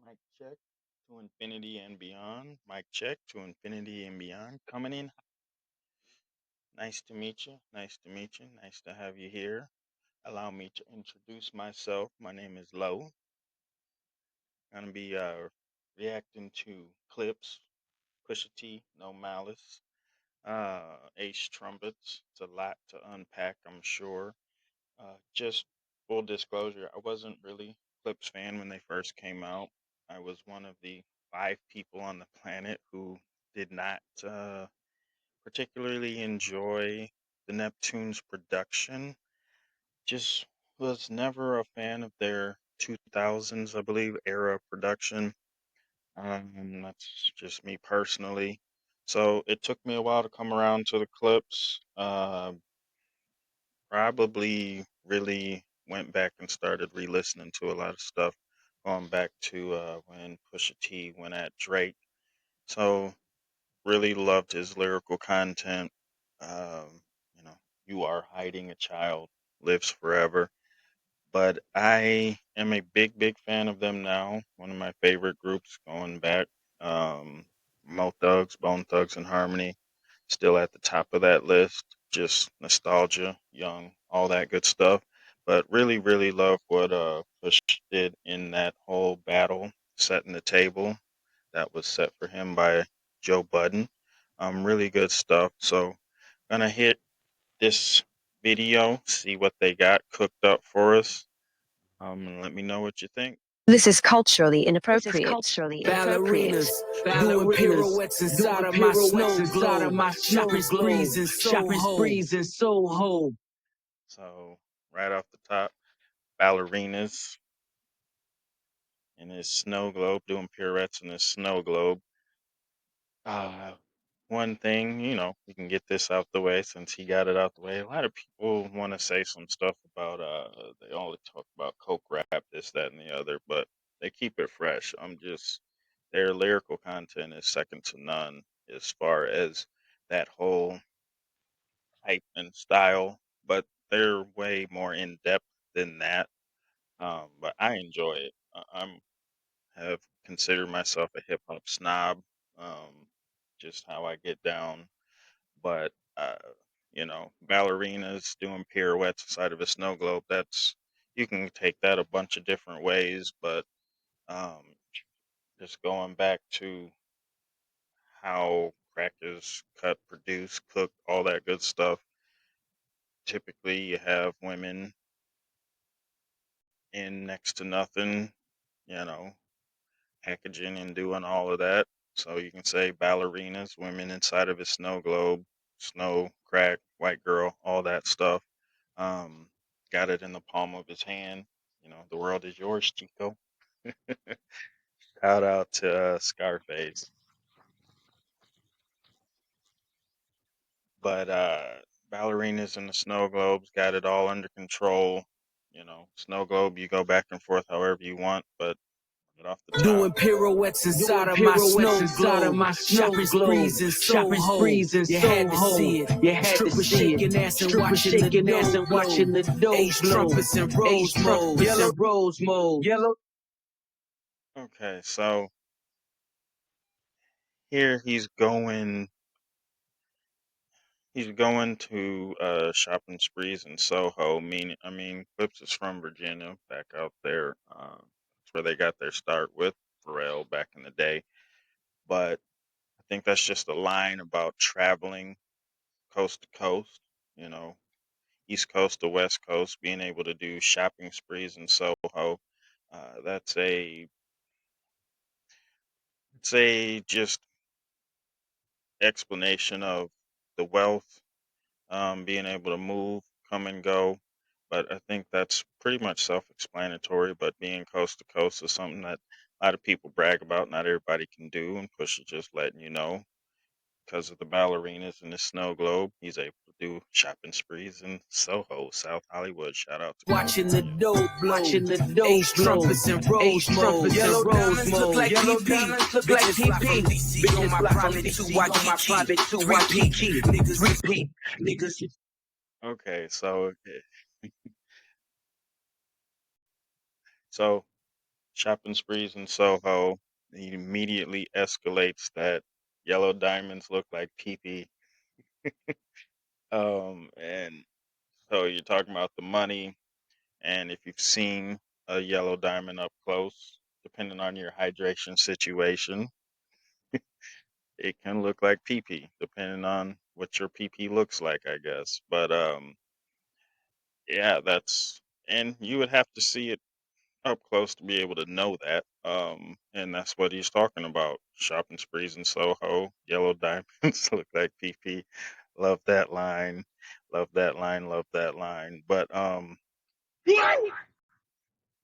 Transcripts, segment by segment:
Mic check to infinity and beyond. Mic check to infinity and beyond. Coming in. Nice to meet you. Nice to meet you. Nice to have you here. Allow me to introduce myself. My name is Lo. I'm gonna be reacting to Clipse, Pusha T, No Malice, Ace Trumpets. It's a lot to unpack, I'm sure. Just full disclosure, I wasn't really a Clipse fan when they first came out. I was one of the 5 people on the planet who did not particularly enjoy the Neptunes production. Just was never a fan of their 2000s, I believe, era production. That's just me personally. So it took me a while to come around to the Clipse. Probably really went back and started re-listening to a lot of stuff, going back to when Pusha T went at Drake. So really loved his lyrical content. Um, you know, you are hiding a child lives forever. But I am a big fan of them now. One of my favorite groups going back. Um, Mo Thugs, Bone Thugs and Harmony, still at the top of that list. Just nostalgia, young, all that good stuff. But really love what Push did in that whole battle, setting the table that was set for him by Joe Budden. Really good stuff. So gonna hit this video, see what they got cooked up for us. And let me know what you think. This is culturally inappropriate. Ballerinas doing pirouettes inside of my snow globe. Shopping sprees in Soho. So right off the top, ballerinas in his snow globe, doing pirouettes in his snow globe. One thing, we can get this out the way since he got it out the way. A lot of people want to say some stuff about they only talk about coke rap, this, that, and the other, but they keep it fresh. Their lyrical content is second to none as far as that whole type and style, but they're way more in depth than that. But I enjoy it. I'm have considered myself a hip hop snob, just how I get down. But ballerinas doing pirouettes inside of a snow globe. That's you can take that a bunch of different ways, but um, just going back to how crack is cut, produced, cooked, all that good stuff. Typically, you have women in next to nothing, you know, packaging and doing all of that. So you can say ballerinas, women inside of a snow globe, snow, crack, white girl, all that stuff. Um, got it in the palm of his hand. The world is yours, Chico. Shout out to Scarface. But ballerinas in the snow globes got it all under control. Snow globe, you go back and forth however you want, but get off the top. Doing pirouettes inside of my snow globe. Shopping sprees in Soho. You had to see it. Strippers shaking ass and watching the dough. Ace Trumpets and Rose mode. Yellow. Okay, so here he's going to shopping sprees in Soho. Clipse is from Virginia, back out there. That's where they got their start with Pharrell back in the day. But I think that's just a line about traveling coast to coast, you know, East Coast to West Coast, being able to do shopping sprees in Soho. That's it's a just explanation of the wealth, being able to move, come and go. But I think that's pretty much self-explanatory. But being coast to coast is something that a lot of people brag about. Not everybody can do, and Push is just letting you know. Because of the ballerinas and the snow globe, he's able to do shopping sprees in Soho, South Hollywood. Shout out to Watching the dough blow. Ace Trumpets and Rose mode. Yellow diamonds look like PP. Bitches fly from DC. Big on my private 2 YG. Niggas. Okay, so shopping sprees in Soho. He immediately escalates that yellow diamonds look like pee. And so you're talking about the money, and if you've seen a yellow diamond up close, depending on your hydration situation, it can look like pee, depending on what your pee looks like, I guess. But yeah, and you would have to see it up close to be able to know that. And that's what he's talking about. Shopping sprees in Soho, yellow diamonds look like PP. Love that line. Love that line. Love that line. But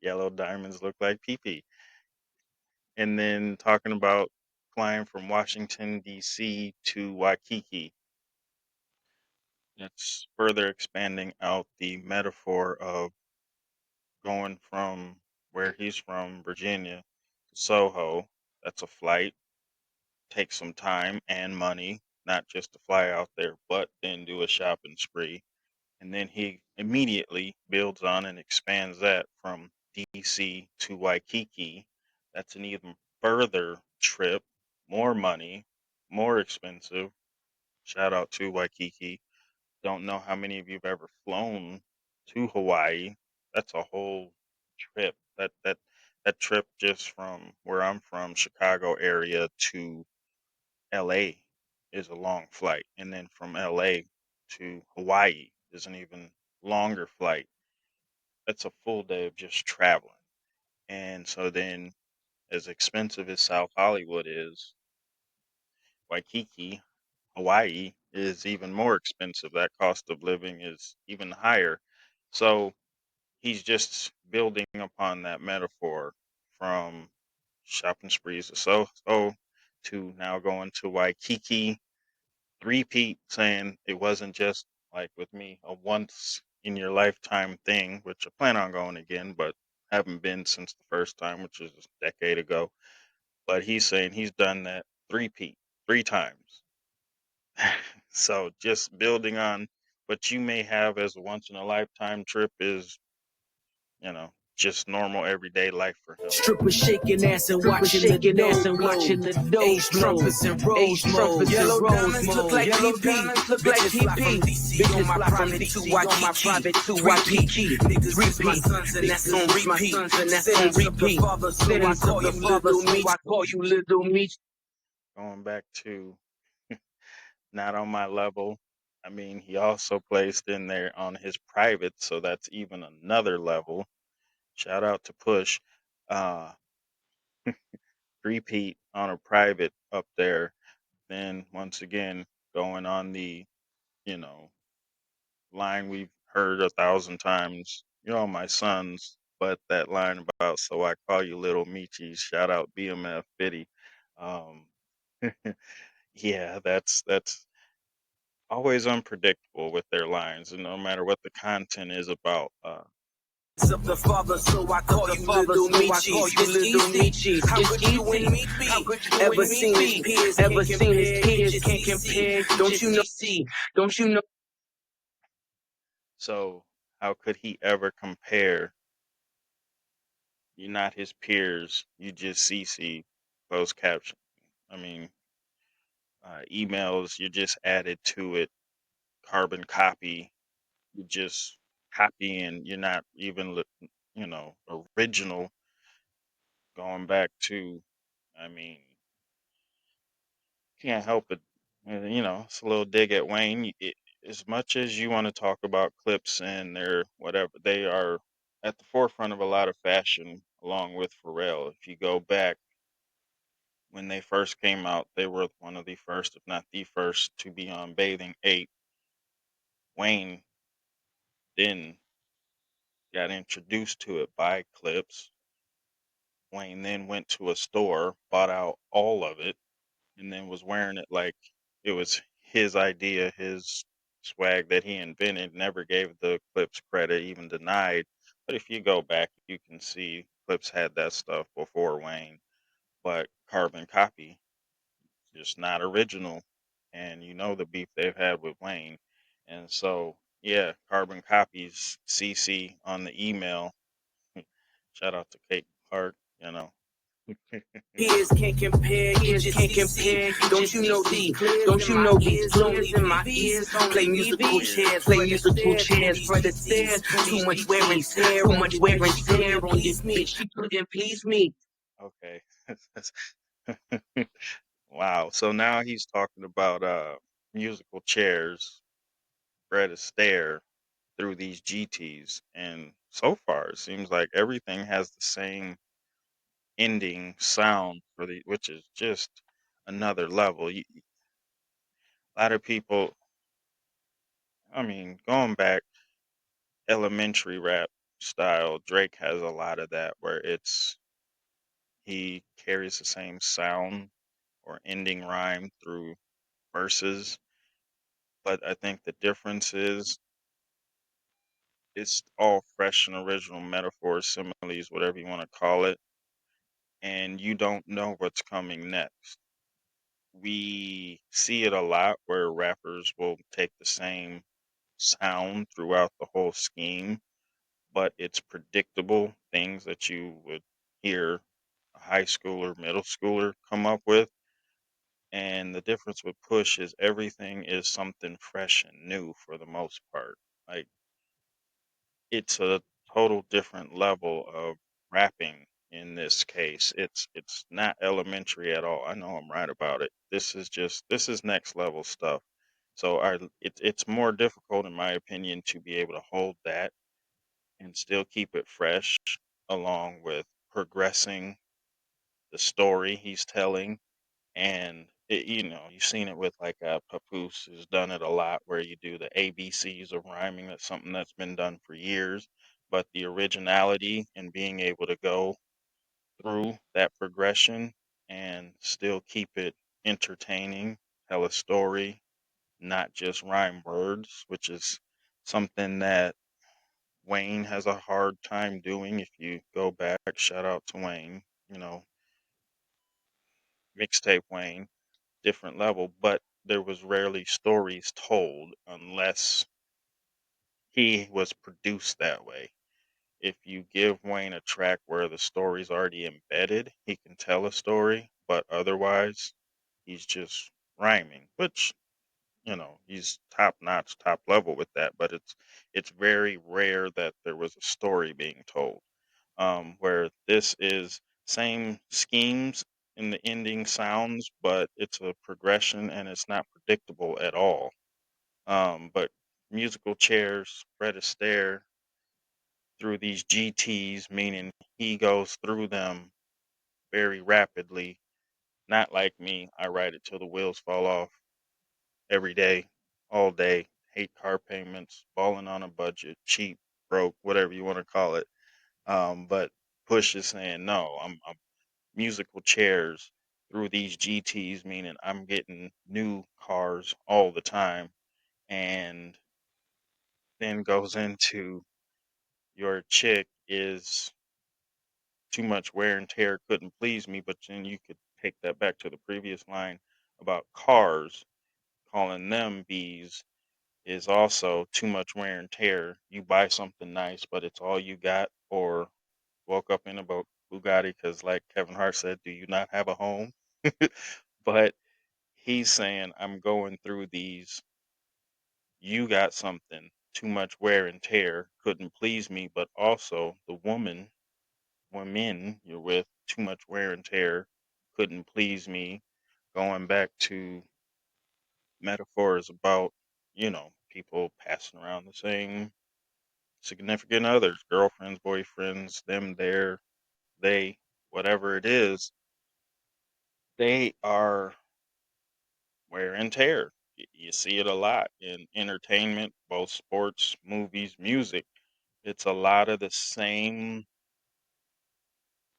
yellow diamonds look like PP. And then talking about flying from Washington D.C. to Waikiki. It's further expanding out the metaphor of going from where he's from, Virginia, to Soho. That's a flight. Take some time and money, not just to fly out there, but then do a shopping spree. And then he immediately builds on and expands that from DC to Waikiki. That's an even further trip, more money, more expensive. Shout out to Waikiki. Don't know how many of you have ever flown to Hawaii. That's a whole trip. That trip just from where I'm from, Chicago area, to LA is a long flight, and then from LA to Hawaii is an even longer flight. That's a full day of just traveling. And so then, as expensive as South Hollywood is, Waikiki, Hawaii is even more expensive. That cost of living is even higher. So he's just building upon that metaphor from shopping sprees to so to now going to Waikiki, repeat, saying it wasn't just like with me a once in your lifetime thing, which I plan on going again, but haven't been since the first time, which was a decade ago. But he's saying he's done that repeat 3 times. So just building on what you may have as a once in a lifetime trip is, just normal everyday life for him. Strippers shaking ass and watching the dough glow. Age trumpets and rose mode. Yellow diamonds look like PP. Bitches fly from DC on my private to Waikiki. Niggas is my sons and that's on repeat. Sentence of the father, so I call you little me. Going back to not on my level. I mean, he also placed in there on his private, so that's even another level. Shout out to Push. Uh, Repeat on a private up there. Then once again, going on the, you know, line we've heard 1,000 times. You're all my sons, but that line about so I call you little Michis. Shout out BMF Biddy. Um, yeah, that's always unpredictable with their lines, and no matter what the content is about. Of the father, so I call you little Michis. It's easy. How could you and me be? Ever seen his peers? Ever seen his peers? Can't compare. Don't you know? So how could he ever compare? You're not his peers. You just CC closed caption. I mean, emails. You just added to it. Carbon copy. You just copy, and you're not even, original. Going back to, I mean, can't help it. It's a little dig at Wayne. As much as you want to talk about Clipse and their whatever, they are at the forefront of a lot of fashion along with Pharrell. If you go back when they first came out, they were one of the first, if not the first, to be on Bathing Ape. Wayne then got introduced to it by Clipse. Wayne then went to a store, bought out all of it, and then was wearing it like it was his idea, his swag that he invented. Never gave the Clipse credit, even denied. But if you go back, you can see Clipse had that stuff before Wayne. But Carbon Copy, just not original. And you know the beef they've had with Wayne. And so, yeah, Carbon Copies CC on the email. Shout out to Kate Clark. you know. Peers can't compare, you just CC. Don't you know these clears in my ears only VVs? Play musical chairs for the stairs through these GTs. Too much wear and tear on your bitch, she couldn't please me. She couldn't please me. Okay. Wow. So now he's talking about musical chairs, Fred Astaire through these GTs, and so far it seems like everything has the same ending sound for the, which is just another level. A lot of people, I mean, going back elementary rap style, Drake has a lot of that where he carries the same sound or ending rhyme through verses, but I think the difference is it's all fresh and original metaphors, similes, whatever you want to call it, and you don't know what's coming next. We see it a lot where rappers will take the same sound throughout the whole scheme, but it's predictable things that you would hear a high schooler, middle schooler come up with. And the difference with Push is everything is something fresh and new for the most part. Like, it's a total different level of rapping in this case. It's not elementary at all. I know I'm right about it. This is next level stuff. So it's more difficult in my opinion to be able to hold that and still keep it fresh along with progressing the story he's telling. And you've seen it with like Papoose has done it a lot where you do the ABCs of rhyming. That's something that's been done for years. But the originality and being able to go through that progression and still keep it entertaining, tell a story, not just rhyme words, which is something that Wayne has a hard time doing. If you go back, shout out to Wayne, you know, mixtape Wayne, different level, but there was rarely stories told unless he was produced that way. If you give Wayne a track where the story's already embedded, he can tell a story, but otherwise, he's just rhyming, which, he's top notch, top level with that, but it's very rare that there was a story being told. Where this is same schemes in the ending sounds, but it's a progression and it's not predictable at all. But musical chairs, Fred Astaire through these GTs, meaning he goes through them very rapidly. Not like me, I ride it till the wheels fall off every day, all day. Hate car payments, balling on a budget, cheap, broke, whatever you want to call it. But Push is saying no. I'm musical chairs through these GTs, meaning I'm getting new cars all the time, and then goes into your chick is too much wear and tear, couldn't please me, but then you could take that back to the previous line about cars, calling them bees is also too much wear and tear. You buy something nice, but it's all you got, or woke up in a Bugatti because, like Kevin Hart said, do you not have a home? But he's saying, I'm going through these. You got something, too much wear and tear, couldn't please me, but also the women you're with, too much wear and tear, couldn't please me. Going back to metaphors about, people passing around the same significant others, girlfriends, boyfriends, them, their, they, whatever it is, they are wear and tear. You see it a lot in entertainment, both sports, movies, music. It's a lot of the same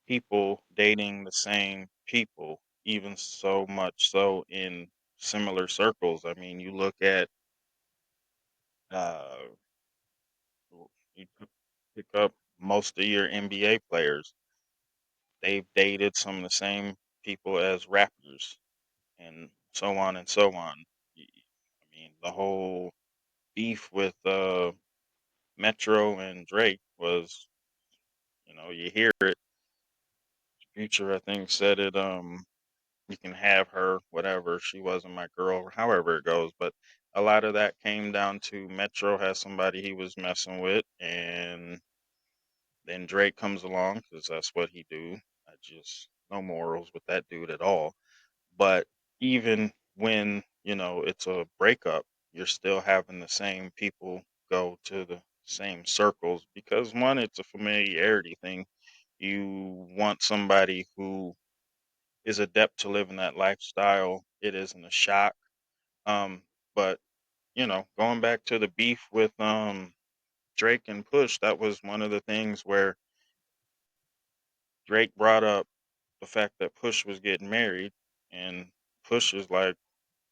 people dating the same people, even so much so in similar circles. I mean, you look at, uh, you pick up most of your NBA players, they've dated some of the same people as rappers and so on and so on. I mean, the whole beef with Metro and Drake was, you hear it Future, I think, said it. You can have her, whatever. She wasn't my girl, however it goes. But a lot of that came down to Metro has somebody he was messing with, and then Drake comes along because that's what he do. I just no morals with that dude at all. But even when it's a breakup, you're still having the same people go to the same circles because one, it's a familiarity thing. You want somebody who is adept to living that lifestyle. It isn't a shock. But going back to the beef with Drake and Push, that was one of the things where Drake brought up the fact that Push was getting married, and Push is like,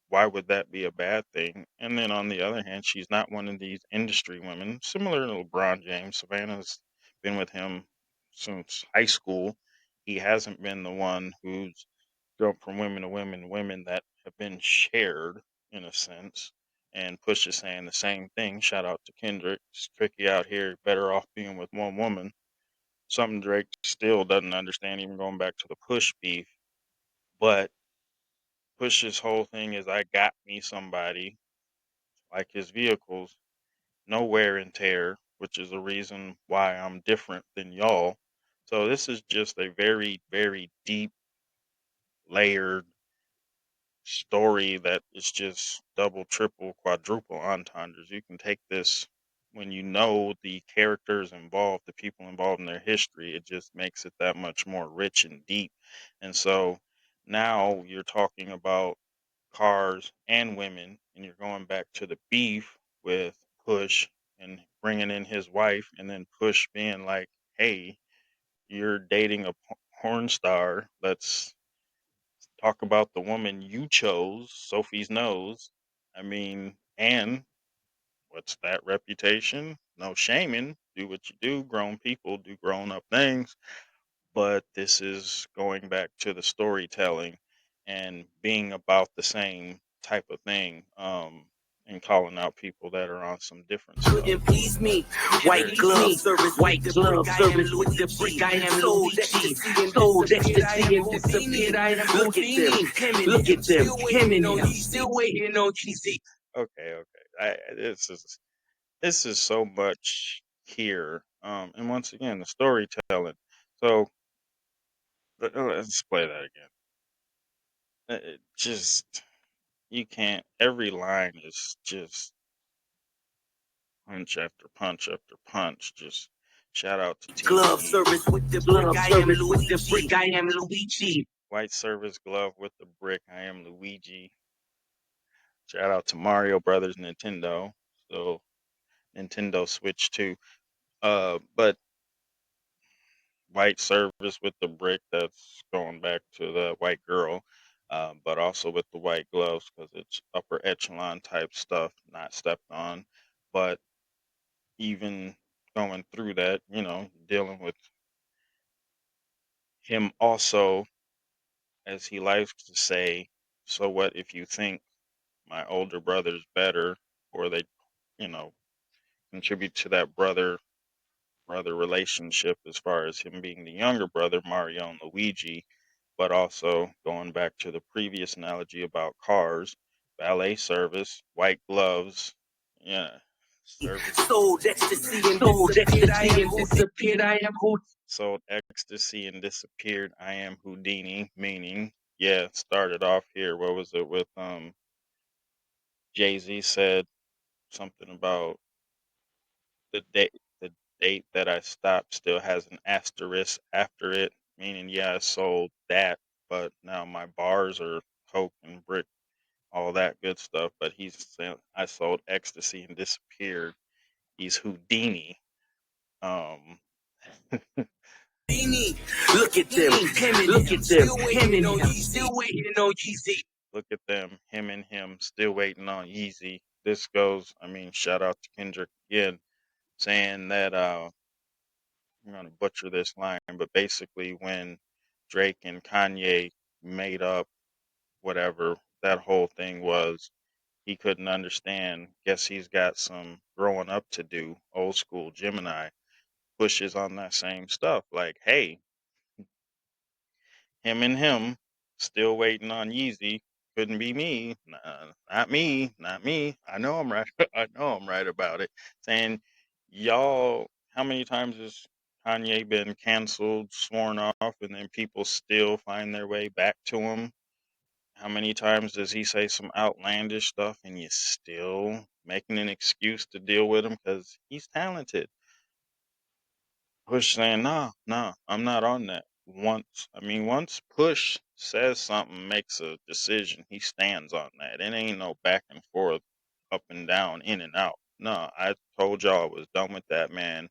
why would that be a bad thing? And then on the other hand, she's not one of these industry women, similar to LeBron James. Savannah's been with him since high school. He hasn't been the one who's jumped from women to women to women that have been shared in a sense. And Push is saying the same thing. Shout out to Kendrick. It's tricky out here, better off being with one woman. Something Drake still doesn't understand, even going back to the Push beef. But Push's whole thing is I got me somebody, like his vehicles, no wear and tear, which is a reason why I'm different than y'all. So this is just a very, very deep, layered story that is just double, triple, quadruple entendres. You can take this when you know the characters involved, the people involved in their history, it just makes it that much more rich and deep. And so now you're talking about cars and women, and you're going back to the beef with Push and bringing in his wife, and then Push being like, hey, you're dating a porn star. Let's talk about the woman you chose, Sophie's nose. I mean, and what's that reputation? No shaming. Do what you do. Grown people do grown up things. But this is going back to the storytelling and being about the same type of thing, and calling out people that are on some different stuff. Couldn't please me. White glove service with the brick. I am Luigi. Sold ecstasy and disappeared. I am Look at them. Look at them. Him and him. Still waiting on GC. Okay. This is so much here. And once again, the storytelling. So let's play that again. It just you can't. Every line is just punch after punch after punch. Just shout out to Glove TDE. service with the brick. I am Luigi. White service glove with the brick. I am Luigi. Shout out to Mario Brothers Nintendo. So Nintendo Switch 2. But white service with the brick, that's going back to the white girl. But also with the white gloves because it's upper echelon type stuff, not stepped on. But even going through that, dealing with him also, as he likes to say, so what if you think my older brother's better, or they, you know, contribute to that brother relationship as far as him being the younger brother, Mario and Luigi, but also going back to the previous analogy about cars, valet service, white gloves, yeah, service. Sold ecstasy and disappeared. I am who. Sold ecstasy and disappeared. I am Houdini, meaning, yeah, started off here. What was it with Jay-Z said something about the date that I stopped still has an asterisk after it, meaning yeah, I sold that, but now my bars are coke and brick, all that good stuff. But he's saying I sold ecstasy and disappeared. He's Houdini. Um, Look at them. Look at them. Him and him. Still waiting on GC. Look at them, him and him, still waiting on Yeezy. This goes, shout out to Kendrick again, saying that I'm gonna butcher this line, but basically when Drake and Kanye made up whatever that whole thing was, he couldn't understand. Guess he's got some growing up to do. Old school Gemini pushes on that same stuff. Like, hey, him, still waiting on Yeezy. Couldn't be me. Nah, not me. Not me. I know I'm right. I know I'm right about it. Saying, y'all, how many times has Kanye been canceled, sworn off, and then people still find their way back to him? How many times does he say some outlandish stuff and you still making an excuse to deal with him because he's talented? Push saying, no, no, I'm not on that. Once Push says something, makes a decision, he stands on that. It ain't no back and forth, up and down, in and out. No, I told y'all I was done with that man.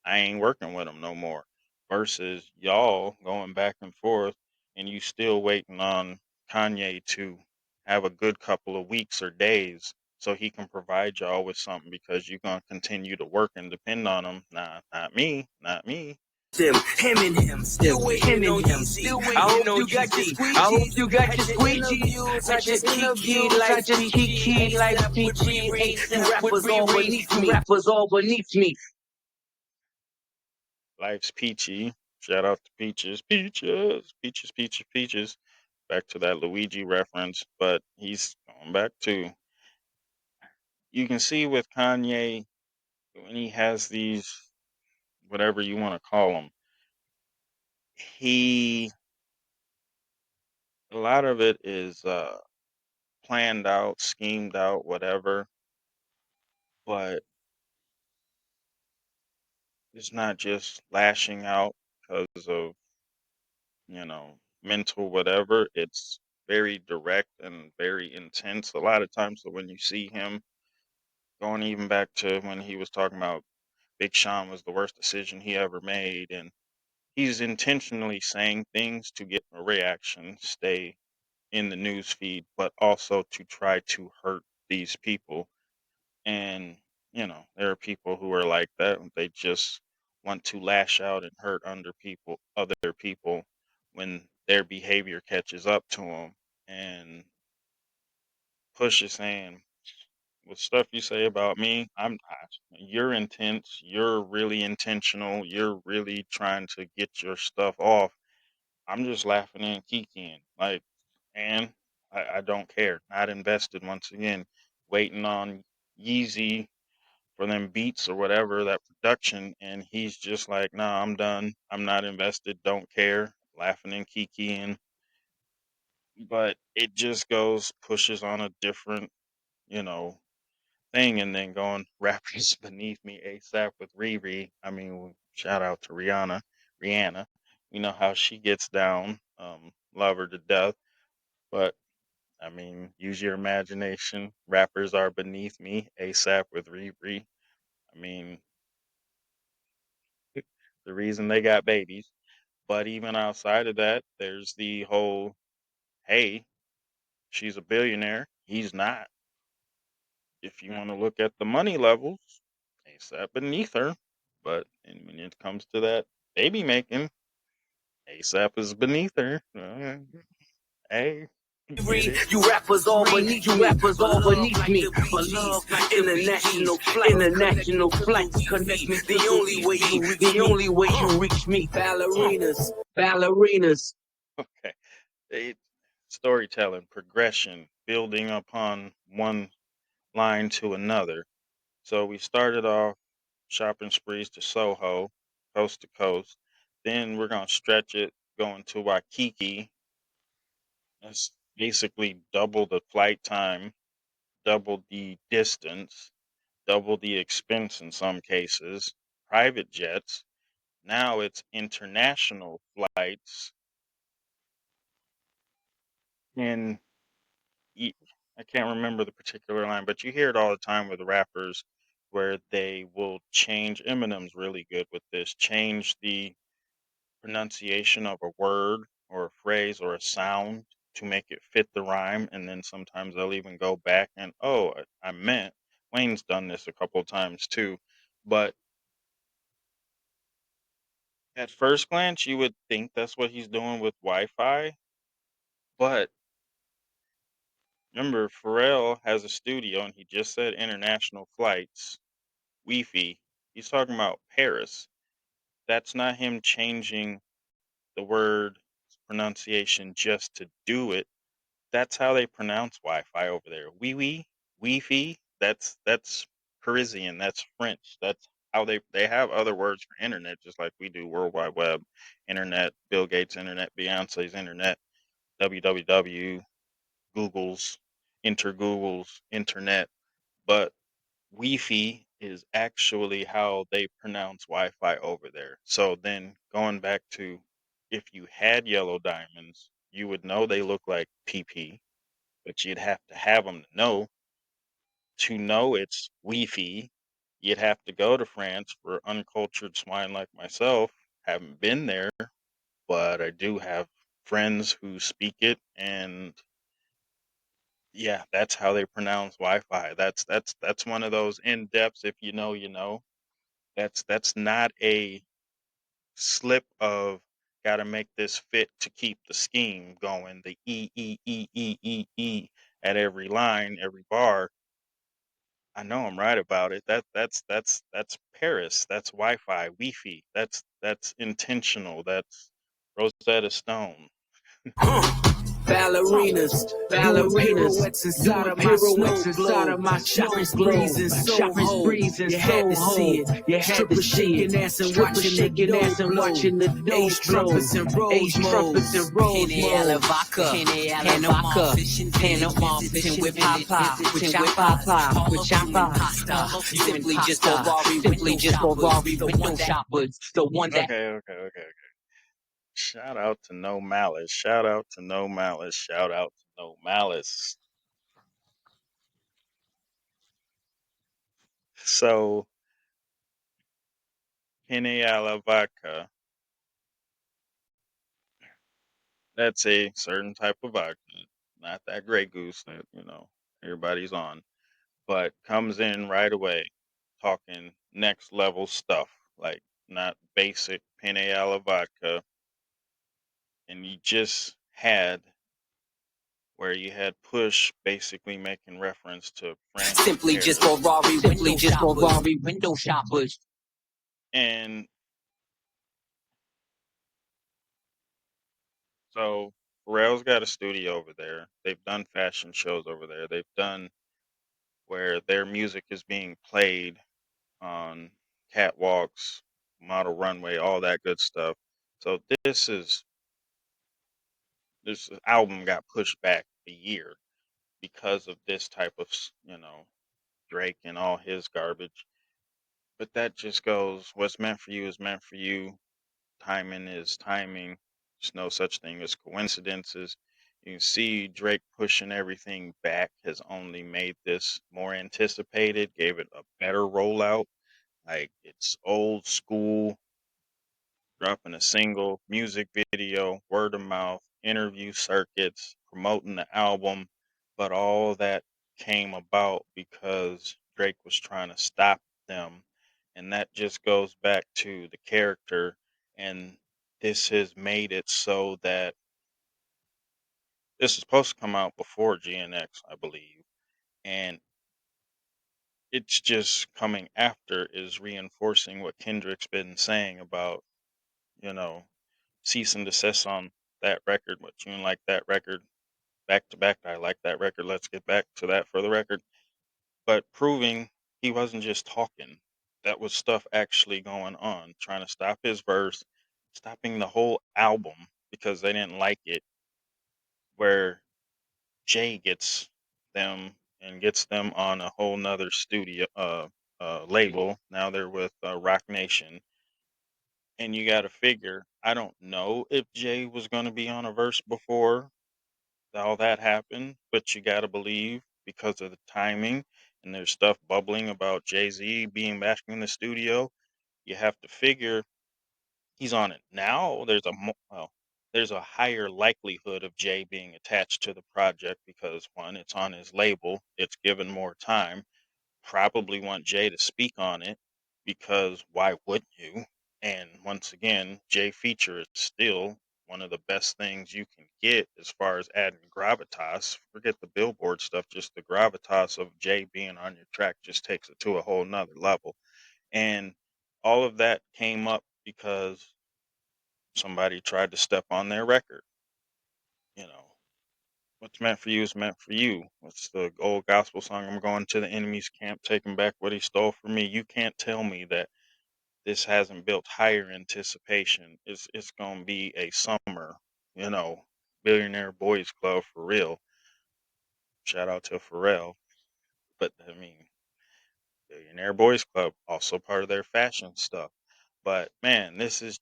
I ain't working with him no more. Versus y'all going back and forth and you still waiting on Kanye to have a good couple of weeks or days so he can provide y'all with something because you're going to continue to work and depend on him. Nah, not me, not me. Him and him, still waiting on Yeezy. I hope you got your squeegees. At your interviews, I just kiki like Kiki. You rappers all beneath me. Life's peachy. Shout out to Peaches. Peaches. Peaches, peaches, peaches. Back to that Luigi reference, but he's going back to. You can see with Kanye when he has these, whatever you want to call them, a lot of it is planned out, schemed out, whatever, but it's not just lashing out because of, mental whatever. It's very direct and very intense a lot of times. So when you see him going even back to when he was talking about Big Sean was the worst decision he ever made, and he's intentionally saying things to get a reaction, stay in the news feed, but also to try to hurt these people. And, there are people who are like that. They just want to lash out and hurt other people when their behavior catches up to them. And Push is saying, with stuff you say about me, I'm not. You're intense. You're really intentional. You're really trying to get your stuff off. I'm just laughing and kikiing. Like, and I don't care. Not invested once again. Waiting on Yeezy for them beats or whatever, that production, and he's just like, nah, I'm done. I'm not invested. Don't care. Laughing and kikiing. But it just pushes on a different, you know, thing, and then going rappers beneath me ASAP with Riri. Shout out to Rihanna. We know how she gets down. Love her to death. But use your imagination. Rappers are beneath me ASAP with Riri. I mean, the reason they got babies. But even outside of that, there's the whole, hey, she's a billionaire. He's not. If you want to look at the money levels, ASAP beneath her. But when it comes to that baby making, ASAP is beneath her. Hey, get it? You rappers all beneath me. But love like international flights connect me. The only way you reach me. Ballerinas. Okay. It, storytelling, progression, building upon one line to another. So we started off shopping sprees to Soho, coast to coast. Then we're gonna stretch it, going to Waikiki. That's basically double the flight time, double the distance, double the expense in some cases. Private jets. Now it's international flights, and y- I can't remember the particular line, but you hear it all the time with rappers where they will change. Eminem's really good with this. Change the pronunciation of a word or a phrase or a sound to make it fit the rhyme, and then sometimes they'll even go back and, oh, I meant. Wayne's done this a couple of times too, but at first glance you would think that's what he's doing with Wi-Fi, but remember, Pharrell has a studio and he just said international flights, Wi-Fi. He's talking about Paris. That's not him changing the word pronunciation just to do it. That's how they pronounce Wi-Fi over there. Wi-Fi. That's Parisian. That's French. That's how they have other words for internet, just like we do. World Wide Web, internet, Bill Gates' internet, Beyonce's internet, www, Google's, Google's internet. But Wi-Fi is actually how they pronounce Wi-Fi over there. So then going back to, if you had yellow diamonds, you would know they look like PP, but you'd have to have them to know. To know it's Wi-Fi, you'd have to go to France. For uncultured swine like myself, haven't been there, but I do have friends who speak it, and yeah, that's how they pronounce Wi-Fi. That's one of those in depths. If you know, you know. That's not a slip of gotta make this fit to keep the scheme going. The E at every line, every bar. I know I'm right about it. That's Paris. That's Wi-Fi, Wi-Fi. That's intentional. That's Rosetta Stone. Ballerinas, doing pirouettes inside of my snow globe. Shoppers breezing so whole, you had to see it. Strippers shaking ass and watching the dough blow. Ace trumpets and rose modes. Henny a la vodka, and I'm on fishing, visiting with Papa, with Chapa, pasta. Simply just for Rari window shoppers, the one that. Okay. Shout out to No Malice. Shout out to No Malice. Shout out to No Malice. So, Henny a la vodka, that's a certain type of vodka. Not that Grey Goose that, everybody's on. But comes in right away talking next level stuff. Like, not basic Penne alla vodka. And you just had where you had Push basically making reference to France. Simply just for Rari window shoppers. And so Pharrell's got a studio over there. They've done fashion shows over there. They've done where their music is being played on catwalks, model runway, all that good stuff. So this album got pushed back a year because of this type of, Drake and all his garbage. But that just goes, what's meant for you is meant for you. Timing is timing. There's no such thing as coincidences. You can see Drake pushing everything back has only made this more anticipated, gave it a better rollout. Like, it's old school, dropping a single, music video, word of mouth, interview circuits, promoting the album. But all that came about because Drake was trying to stop them. And that just goes back to the character. And this has made it so that this is supposed to come out before GNX, I believe. And it's just coming after is reinforcing what Kendrick's been saying about, you know, cease and desist on that record. But you didn't like that record back to back. I like that record. Let's get back to that for the record. But proving he wasn't just talking. That was stuff actually going on, trying to stop his verse, stopping the whole album because they didn't like it, where Jay gets them and gets them on a whole nother studio label. Now they're with Rock Nation. And you got to figure, I don't know if Jay was going to be on a verse before all that happened, but you got to believe because of the timing and there's stuff bubbling about Jay-Z being back in the studio. You have to figure he's on it now. There's a higher likelihood of Jay being attached to the project because, one, it's on his label, it's given more time. Probably want Jay to speak on it because why wouldn't you? And once again, Jay feature is still one of the best things you can get as far as adding gravitas. Forget the billboard stuff, just the gravitas of Jay being on your track just takes it to a whole nother level. And all of that came up because somebody tried to step on their record. you know, what's meant for you is meant for you. What's the old gospel song? I'm going to the enemy's camp, taking back what he stole from me. You can't tell me that this hasn't built higher anticipation. It's gonna be a summer, you know, billionaire boys club for real. Shout out to Pharrell. But I mean, billionaire boys club also part of their fashion stuff. But man, this is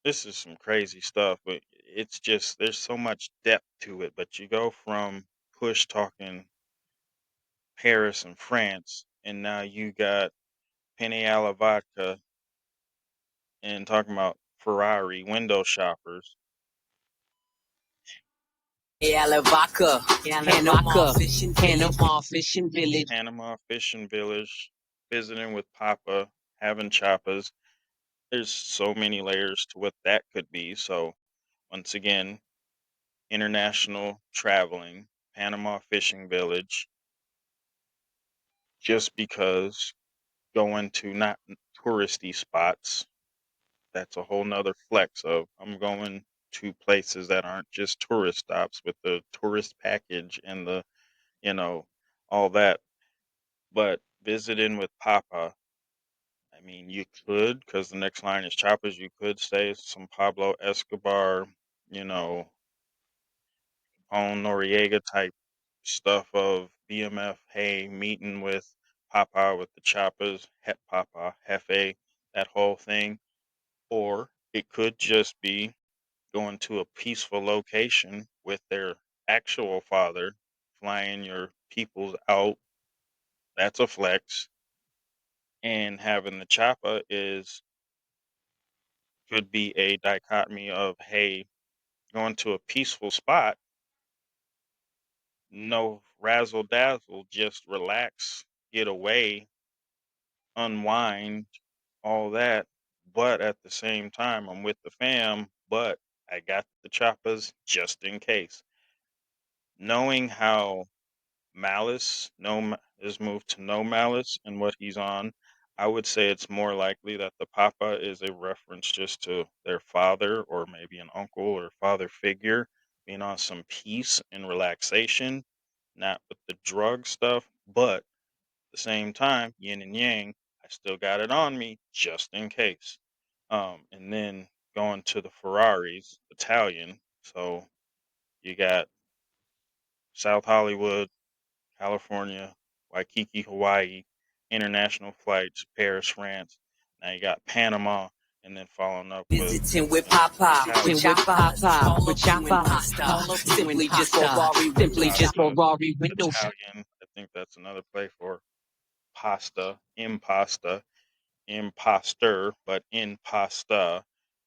some crazy stuff. But it's just there's so much depth to it. But you go from Push talking Paris and France, and now you got Penny Vodka and talking about Ferrari window shoppers, Vodka, Panama Fishing Village. Panama Fishing Village, visiting with Papa, having chappas. There's so many layers to what that could be. So once again, international traveling, Panama Fishing Village, just because going to not touristy spots, that's a whole nother flex of I'm going to places that aren't just tourist stops with the tourist package and the, you know, all that. But visiting with Papa, I mean, you could, because the next line is choppers, you could say some Pablo Escobar, you know, on Noriega type stuff of BMF, hey, meeting with Papa with the choppers, Het Papa, Hefe, that whole thing. Or it could just be going to a peaceful location with their actual father, flying your peoples out. That's a flex. And having the choppa is could be a dichotomy of, hey, going to a peaceful spot, no razzle dazzle, just relax, get away, unwind, all that. But at the same time, I'm with the fam, but I got the choppas just in case. Knowing how Malice is moved to no malice and what he's on, I would say it's more likely that the papa is a reference just to their father or maybe an uncle or father figure being on some peace and relaxation, not with the drug stuff, but at the same time, yin and yang, I still got it on me just in case. And then going to the Ferraris, Italian. So you got South Hollywood, California, Waikiki, Hawaii, international flights, Paris, France. Now you got Panama, and then following up with Visiting with Papa, Italian, all of you in pasta, simply just Ferrari window shop. Italian. I think that's another play for pasta, imposter, but in pasta,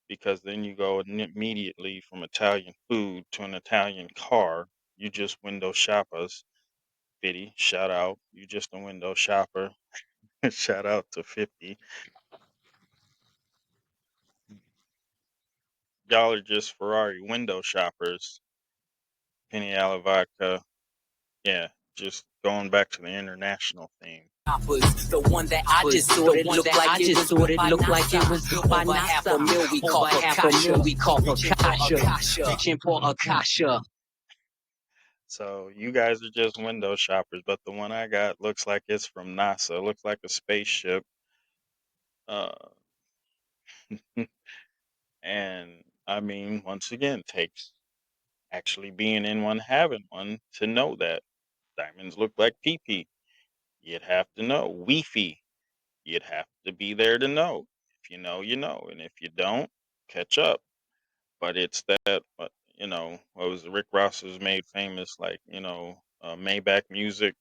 because then you go immediately from Italian food to an Italian car. You just window shop us. Fitty, shout out. You just a window shopper. Shout out to 50. Y'all are just Ferrari window shoppers. Penny Vodka. Yeah, just going back to the international theme. The one that I just thought it looked like it was built by NASA. Half a mil we call Akasha. Reaching for Akasha. So you guys are just window shoppers, but the one I got looks like it's from NASA. It looks like a spaceship. Uh, and I mean, once again, takes actually being in one, having one to know that diamonds look like pee. You'd have to know. Weefy. You'd have to be there to know. If you know, you know. And if you don't, catch up. But it's that, you know, what was Rick Ross was made famous, like, you know, Maybach music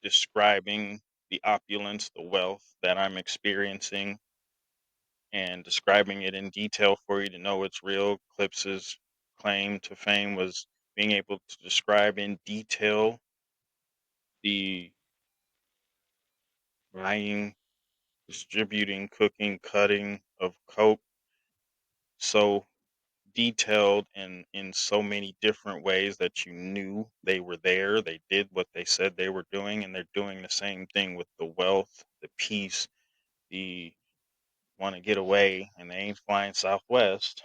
describing the opulence, the wealth that I'm experiencing and describing it in detail for you to know it's real. Clipse's claim to fame was being able to describe in detail the buying, distributing, cooking, cutting of coke so detailed and in so many different ways that you knew they were there. They did what they said they were doing, and they're doing the same thing with the wealth, the peace, the want to get away, and they ain't flying Southwest.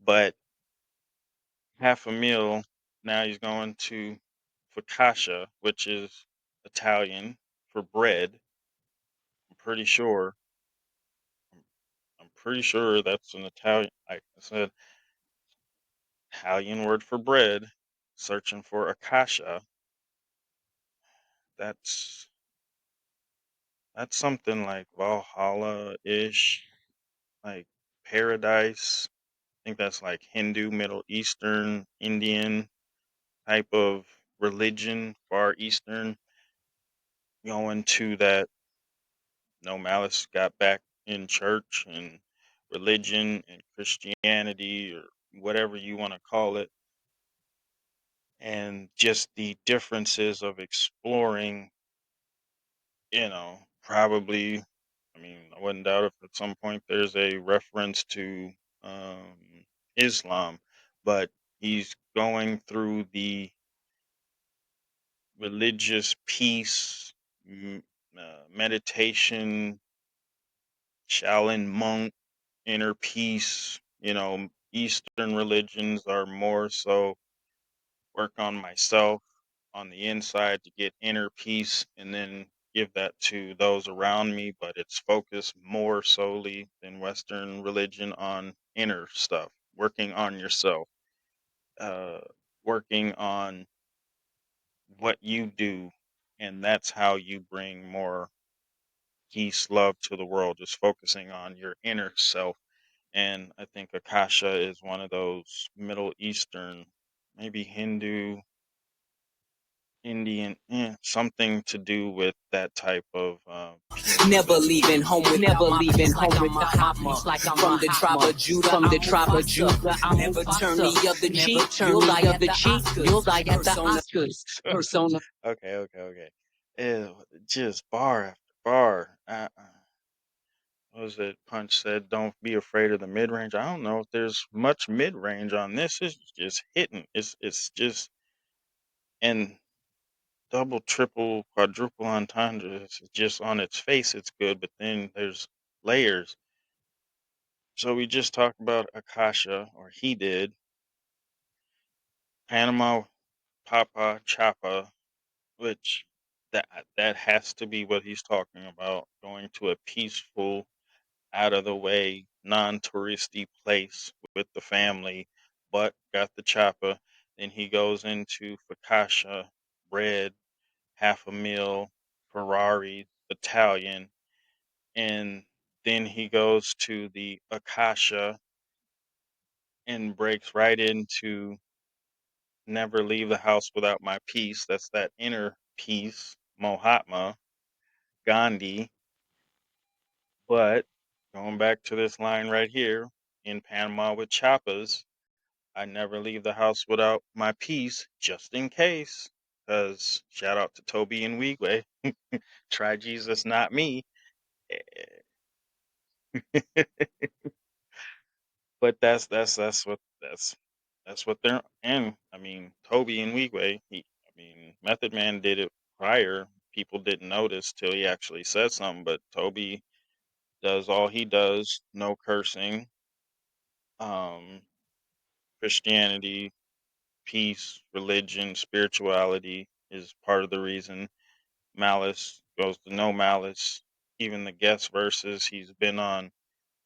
But half a meal. Now he's going to focaccia, which is Italian for bread. I'm pretty sure. I'm pretty sure that's an Italian. Like I said, Italian word for bread. Searching for akasha. That's that's something like Valhalla-ish, like paradise. I think that's like Hindu, Middle Eastern, Indian type of religion, Far Eastern, going to that. No Malice got back in church and religion and Christianity or whatever you want to call it, and just the differences of exploring, probably. I mean, I wouldn't doubt if at some point there's a reference to Islam, but he's going through the religious peace, meditation, Shaolin monk, inner peace. Eastern religions are more so work on myself on the inside to get inner peace and then give that to those around me, but it's focused more solely than Western religion on inner stuff, working on yourself, uh, working on what you do, and that's how you bring more peace, love to the world, just focusing on your inner self. And I think Akasha is one of those Middle Eastern, maybe Hindu, Indian, something to do with that type of peace Never religion. leaving home without my peace like I'm Mahatma. From the tribe of Judah, I'm Mufasa. Never turn the other cheek. You'll die at the Oscars. Persona. Okay. Ew, just bar after bar. What was it? Punch said, "Don't be afraid of the mid range." I don't know if there's much mid range on this. It's just hitting. It's just and double, triple, quadruple entendres. Just on its face, it's good, but then there's layers. So we just talked about Akasha, or he did. Panama Papa Chapa, which that has to be what he's talking about. Going to a peaceful, out of the way, non-touristy place with the family, but got the chopper. Then he goes into focaccia, bread, half a meal, Ferrari, Italian, and then he goes to the akasha and breaks right into never leave the house without my peace. That's that inner peace, Mahatma Gandhi. But going back to this line right here, in Panama with Chapas, I never leave the house without my peace, just in case. Because shout out to Toby and Wigwe. Try Jesus, not me. But that's what they're in. I mean, Toby and Wigwe. Method Man did it prior. People didn't notice till he actually said something. But Toby does all he does, no cursing. Um, Christianity, peace, religion, spirituality is part of the reason. Malice goes to no malice. Even the guest verses he's been on,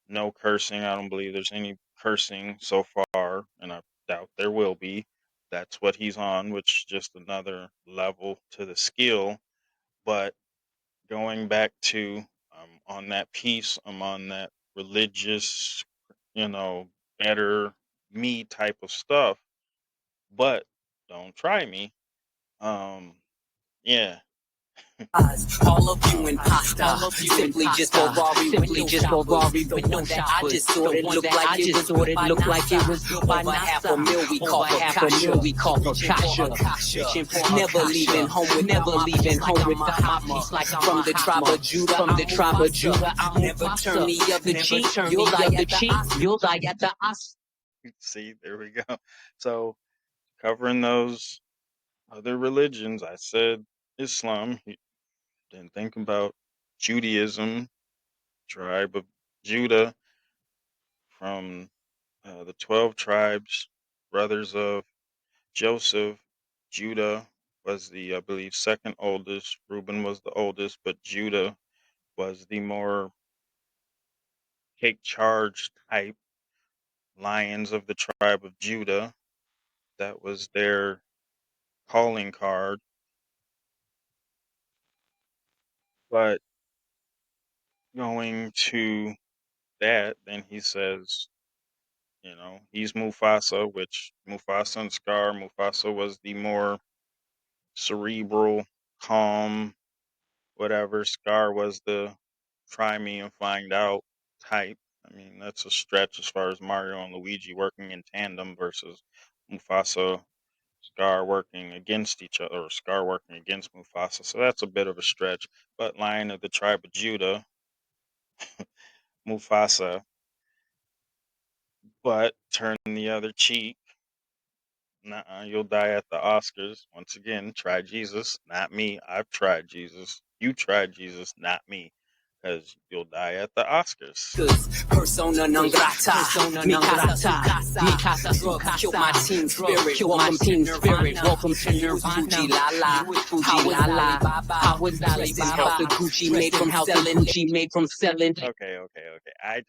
no cursing. I don't believe there's any cursing so far, and I doubt there will be. That's what he's on, which is just another level to the skill. But going back to on that piece, I'm on that religious, you know, better me type of stuff. But don't try me. Um, yeah. All of you um, imposter. Simply just Ferrari window shoppers. The one that I just sorted looked like it was built by NASA. Over half a mil we call for Kasha. Reaching for Never leaving home without my peace like I'm From the tribe of Judah, I'm Mufasa. Never turn the other cheek. You'll die at the Oscars. see, there we go. So covering those other religions, I said Islam. Then think about Judaism, tribe of Judah, from the 12 tribes, brothers of Joseph. Judah was the, I believe, second oldest. Reuben was the oldest, but Judah was the more take charge type. Lions of the tribe of Judah. That was their calling card. But going to that, then he says, he's Mufasa, which Mufasa and Scar. Mufasa was the more cerebral, calm, whatever. Scar was the try me and find out type. I mean, that's a stretch as far as Mario and Luigi working in tandem versus Mufasa, Scar working against each other, or Scar working against Mufasa. So that's a bit of a stretch. But Lion of the tribe of Judah, Mufasa, but turn the other cheek. Nuh-uh, you'll die at the Oscars. Once again, try Jesus, not me. I've tried Jesus. You tried Jesus, not me. Because you'll die at the Oscars. Persona non grata, Mikasa Sukasa, kill my team spirit, welcome to Nirvana, Fuji Lala, how was Alibaba, the Gucci made from selling. Okay. I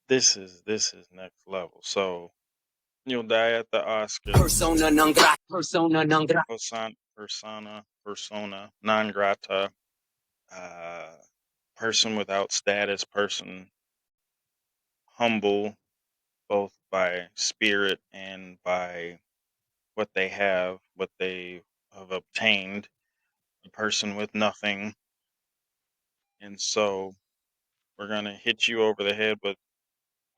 this is next level. So you'll die at the Oscars. Persona non grata, persona non grata. Person without status, person humble, both by spirit and by what they have obtained. A person with nothing. And so we're going to hit you over the head with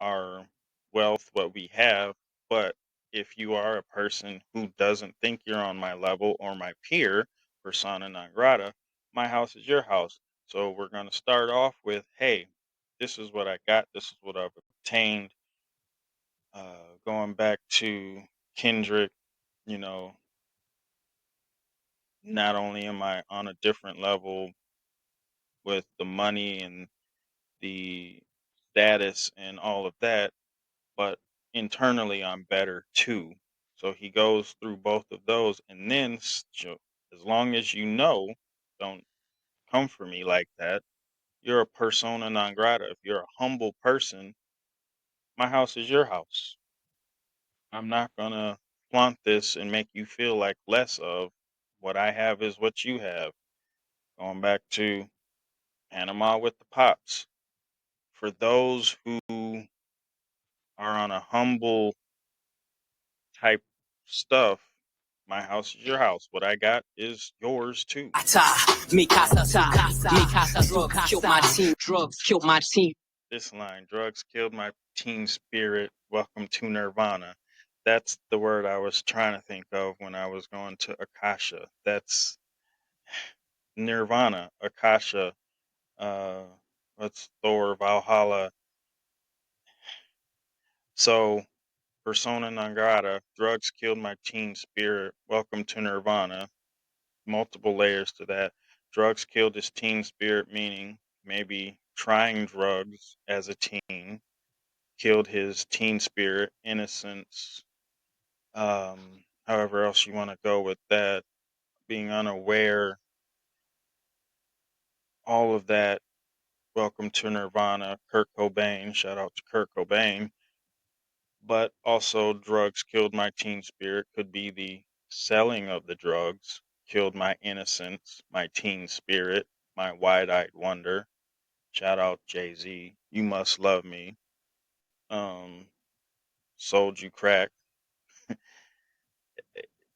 our wealth, what we have. But if you are a person who doesn't think you're on my level or my peer, persona non grata, my house is your house. So we're going to start off with, hey, this is what I got. This is what I've obtained. Going back to Kendrick, not only am I on a different level with the money and the status and all of that, but internally I'm better too. So he goes through both of those, and then as long as don't come for me like that. You're a persona non grata. If you're a humble person, my house is your house. I'm not gonna flaunt this and make you feel like less of what I have is what you have. Going back to Panama with the Pops. For those who are on a humble type stuff, my house is your house. What I got is yours too. Mikasa Sukasa, drugs killed my team. This line, drugs killed my teen spirit. Welcome to Nirvana. That's the word I was trying to think of when I was going to Akasha. That's Nirvana, Akasha, what's Thor, Valhalla. So, persona non grata, drugs killed my teen spirit. Welcome to Nirvana. Multiple layers to that. Drugs killed his teen spirit, meaning maybe trying drugs as a teen killed his teen spirit, innocence, however else you want to go with that, being unaware, all of that. Welcome to Nirvana, Kurt Cobain, shout out to Kurt Cobain. But also, drugs killed my teen spirit, could be the selling of the drugs, killed my innocence, my teen spirit, my wide eyed wonder. Shout out Jay-Z, You Must Love Me. Sold you crack,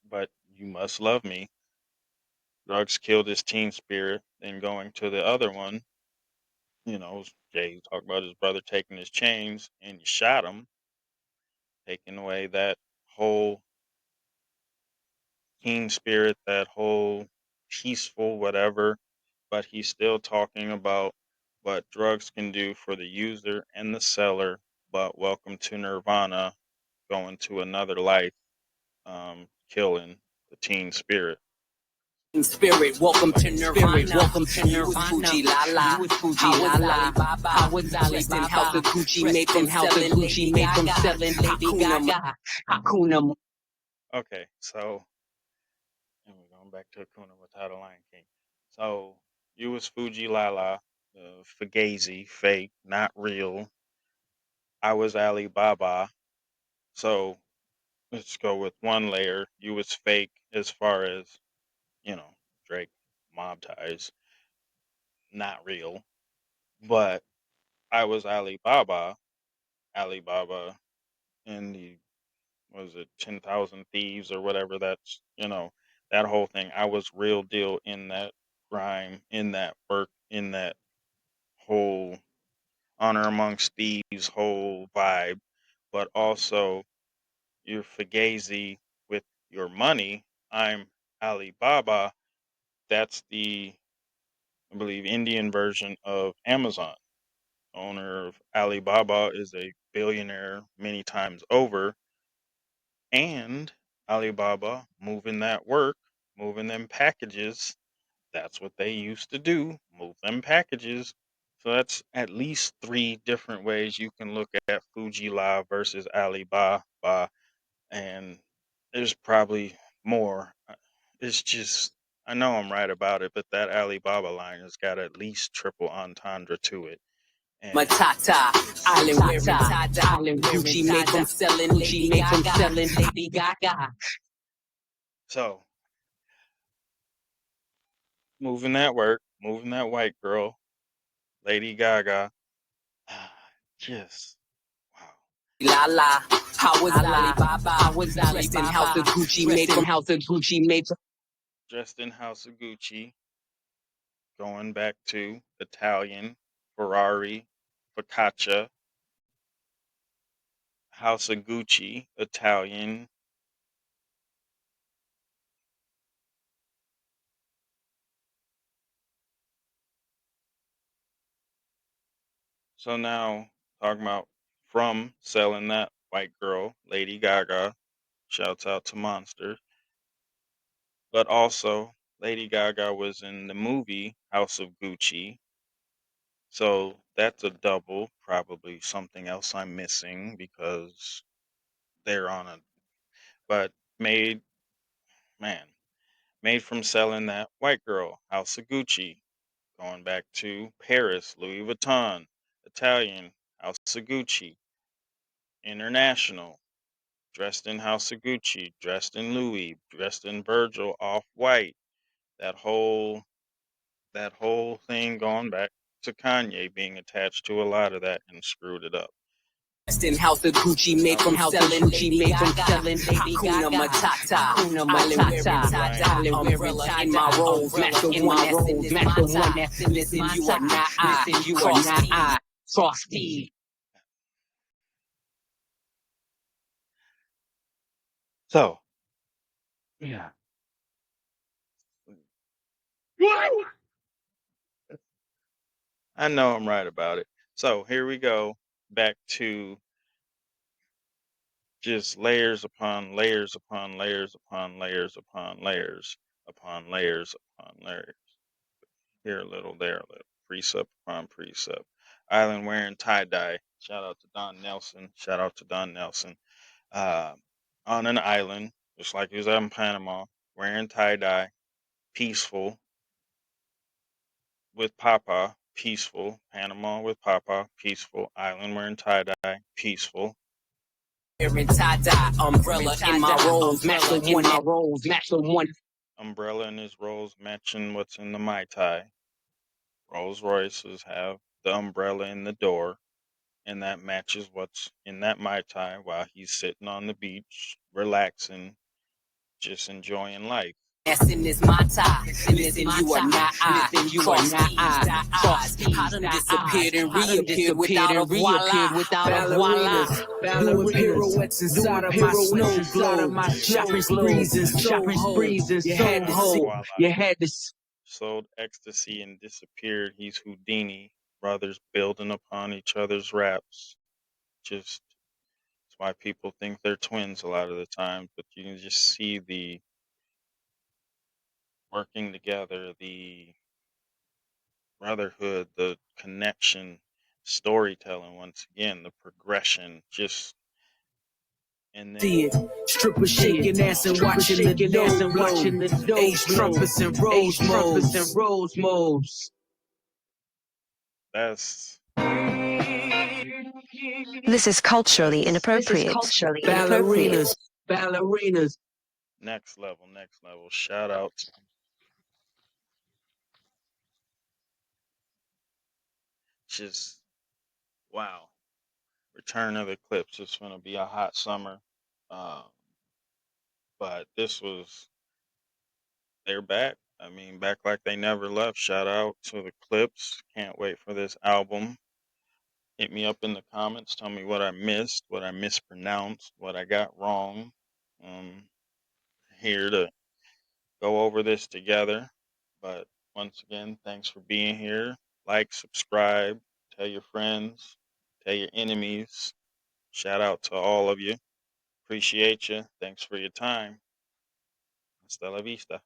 but you must love me. Drugs killed his teen spirit. Then going to the other one, Jay talked about his brother taking his chains and you shot him, taking away that whole teen spirit, that whole peaceful whatever. But he's still talking about what drugs can do for the user and the seller. But welcome to Nirvana, going to another life, killing the teen spirit. Spirit, welcome to Nirvana. Welcome to Nirvana. Fuji la la. How was Alibaba? How was Alibaba? How the Gucci made from selling Gucci made from selling Lady Gaga. Hakuna. Okay, so and we're going back to Hakuna Matata Lion King. So you was Fuji Lala, Fugazi, fake, not real. I was Alibaba. So let's go with one layer. You was fake as far as, Drake mob ties, not real. But I was Alibaba, Alibaba in the, was it 10,000 Thieves or whatever that's, that whole thing. I was real deal in that grime, in that work, in that whole Honor Amongst Thieves whole vibe. But also, you're Fugazi with your money. I'm Alibaba. That's the, I believe, Indian version of Amazon. Owner of Alibaba is a billionaire many times over, and Alibaba moving that work, moving them packages. That's what they used to do, move them packages. So that's at least three different ways you can look at Fuji Live versus Alibaba, and there's probably more. It's just, I know I'm right about it, but that Alibaba line has got at least triple entendre to it. And Matata, Island wearing tie-dye, Island Gucci made from selling Gucci made from selling Lady Gaga. so moving that work, moving that white girl, Lady Gaga, just wow. La la, how was Alibaba? How was Alibaba? Dressed in house of Gucci made from house of Gucci made from. Dressed in House of Gucci, going back to Italian, Ferrari, Focaccia, House of Gucci, Italian. So now talking about from selling that white girl, Lady Gaga, shouts out to Monster, but also Lady Gaga was in the movie House of Gucci. So that's a double, probably something else I'm missing because they're on a, but made, man, made from selling that white girl, House of Gucci. Going back to Paris, Louis Vuitton, Italian, House of Gucci, international, dressed in House of Gucci, dressed in Louis, dressed in Virgil, off white. That whole thing going back to Kanye being attached to a lot of that and screwed it up. Dressed in house of Gucci made from selling Gucci made from selling Lady Gaga. Hakuna Matata, Hakuna Matata, Island wearing tie-dye, in my rolls, match the one that's in this my tie. Listen, you are not I, listen, you are not I. Frosty. So, yeah. I know I'm right about it. So here we go back to just layers upon layers upon layers upon layers upon layers upon layers upon layers. Here a little, there a little. Precept upon precept. Island wearing tie dye. Shout out to Don Nelson. Shout out to Don Nelson. Uh, on an island, just like he was out in Panama, wearing tie dye, peaceful with Papa, peaceful. Panama with Papa, peaceful. Island wearing tie dye, peaceful. Wearing tie-dye, umbrella in my rolls, match the one my rolls, match the one. Umbrella in his rolls matching what's in the Mai Tai. Rolls Royces have the umbrella in the door, and that matches what's in that Mai Tai while he's sitting on the beach, relaxing, just enjoying life. That's in this my tie. Listen, you are not I. Listen, you are not I. Frosty, I done disappeared and reappeared without a voila. Ballerinas, doing pirouettes inside of my snow globe. Shopping sprees in Soho. You had to see. Voila. You had to see. Sold ecstasy and disappeared. He's Houdini. Brothers building upon each other's raps. Just, that's why people think they're twins a lot of the time. But you can just see the working together, the brotherhood, the connection, storytelling, once again, the progression, just and See then it. Strippers shaking ass and watching the dough blow. Ace trumpets and rose modes. that's This is culturally that's inappropriate. Ballerinas. next level, next level. Shout out to just wow. Return of the Clipse. It's gonna be a hot summer. Um, but this was they're back. I mean, back like they never left. Shout out to the Clipse. Can't wait for this album. Hit me up in the comments. Tell me what I missed, what I mispronounced, what I got wrong. Um, here to go over this together. But once again, thanks for being here. Like, subscribe, tell your friends, tell your enemies. Shout out to all of you. Appreciate you. Thanks for your time. Hasta la vista.